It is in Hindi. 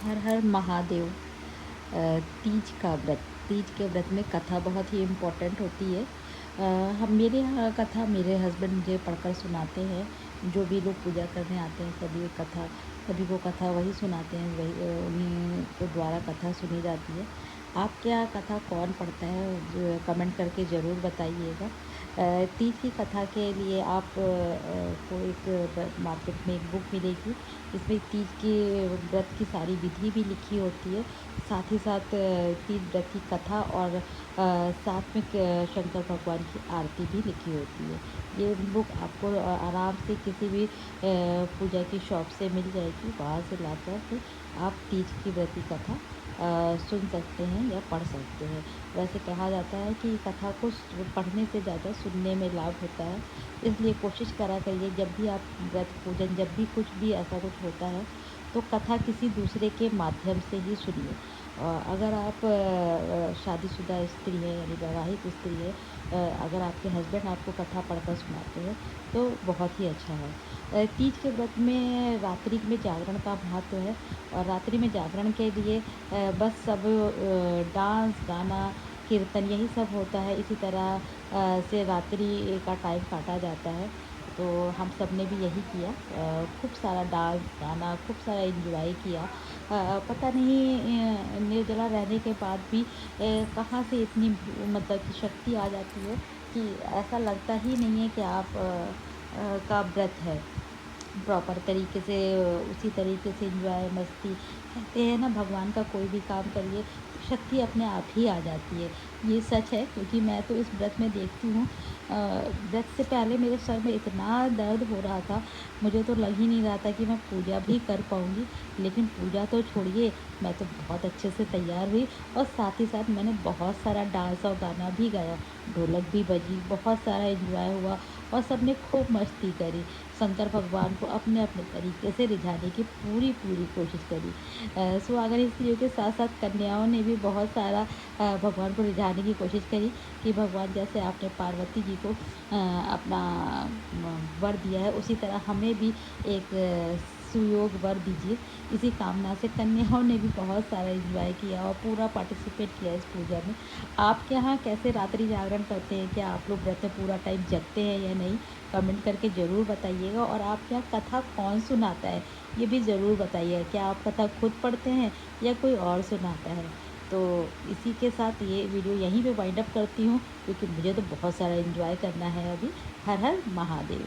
हर हर महादेव। तीज का व्रत। तीज के व्रत में कथा बहुत ही इम्पोर्टेंट होती है। हम मेरे यहाँ कथा मेरे हस्बैंड मुझे पढ़कर सुनाते हैं। जो भी लोग पूजा करने आते हैं सभी को कथा वही सुनाते हैं, वही उन्हीं के द्वारा कथा सुनी जाती है। आपके यहाँ कथा कौन पढ़ता है, कमेंट करके ज़रूर बताइएगा। तीज की कथा के लिए आप को एक मार्केट में एक बुक मिलेगी। इसमें तीज के व्रत की सारी विधि भी लिखी होती है, साथ ही साथ तीज व्रत की कथा और साथ में शंकर भगवान की आरती भी लिखी होती है। ये बुक आपको आराम से किसी भी पूजा की शॉप से मिल जाएगी, वहाँ से लाकर के आप तीज की व्रत की कथा सुन सकते हैं या पढ़ सकते हैं। वैसे कहा जाता है कि कथा को पढ़ने से ज़्यादा सुनने में लाभ होता है, इसलिए कोशिश करा करिए जब भी आप व्रत पूजन जब भी कुछ भी ऐसा कुछ होता है तो कथा किसी दूसरे के माध्यम से ही सुनिए। अगर आप शादीशुदा स्त्री है यानी वैवाहिक स्त्री है, अगर आपके हस्बैंड आपको कथा पढ़कर सुनाते हैं तो बहुत ही अच्छा है। तीज के व्रत में रात्रि में जागरण का महत्व है और रात्रि में जागरण के लिए बस सब डांस गाना कीर्तन यही सब होता है। इसी तरह से रात्रि का टाइम काटा जाता है। तो हम सब ने भी यही किया, खूब सारा डांस गाना खूब सारा एंजॉय किया। पता नहीं निर्जला रहने के बाद भी कहाँ से इतनी मतलब कि शक्ति आ जाती है कि ऐसा लगता ही नहीं है कि आप का व्रत है। प्रॉपर तरीके से उसी तरीके से एंजॉय मस्ती कहते हैं ना, भगवान का कोई भी काम करिए शक्ति अपने आप ही आ जाती है। ये सच है, क्योंकि मैं तो इस व्रत में देखती हूँ। व्रत से पहले मेरे सर में इतना दर्द हो रहा था, मुझे तो लग ही नहीं रहा था कि मैं पूजा भी कर पाऊँगी। लेकिन पूजा तो छोड़िए, मैं तो बहुत अच्छे से तैयार हुई और साथ ही साथ मैंने बहुत सारा डांस और गाना भी गाया, ढोलक भी बजी, बहुत सारा एंजॉय हुआ और सब ने खूब मस्ती करी। शंकर भगवान को अपने अपने तरीके से रिझाने की पूरी पूरी कोशिश करी। सुहागन स्त्रियों के साथ साथ कन्याओं ने भी बहुत सारा भगवान को रिझाने की कोशिश करी कि भगवान जैसे आपने पार्वती जी को अपना वर दिया है, उसी तरह हमें भी एक सुयोग वर दीजिए। इसी कामना से कन्याओं ने भी बहुत सारा एंजॉय किया और पूरा पार्टिसिपेट किया इस पूजा में। आपके यहाँ कैसे रात्रि जागरण करते हैं? क्या आप लोग व्रत में पूरा टाइम जगते हैं या नहीं? कमेंट करके ज़रूर बताइएगा। और आपके यहाँ कथा कौन सुनाता है ये भी ज़रूर बताइएगा। क्या आप कथा खुद पढ़ते हैं या कोई और सुनाता है? तो इसी के साथ ये वीडियो यहीं पे वाइंड अप करती हूँ, क्योंकि मुझे तो बहुत सारा एंजॉय करना है अभी। हर हर महादेव।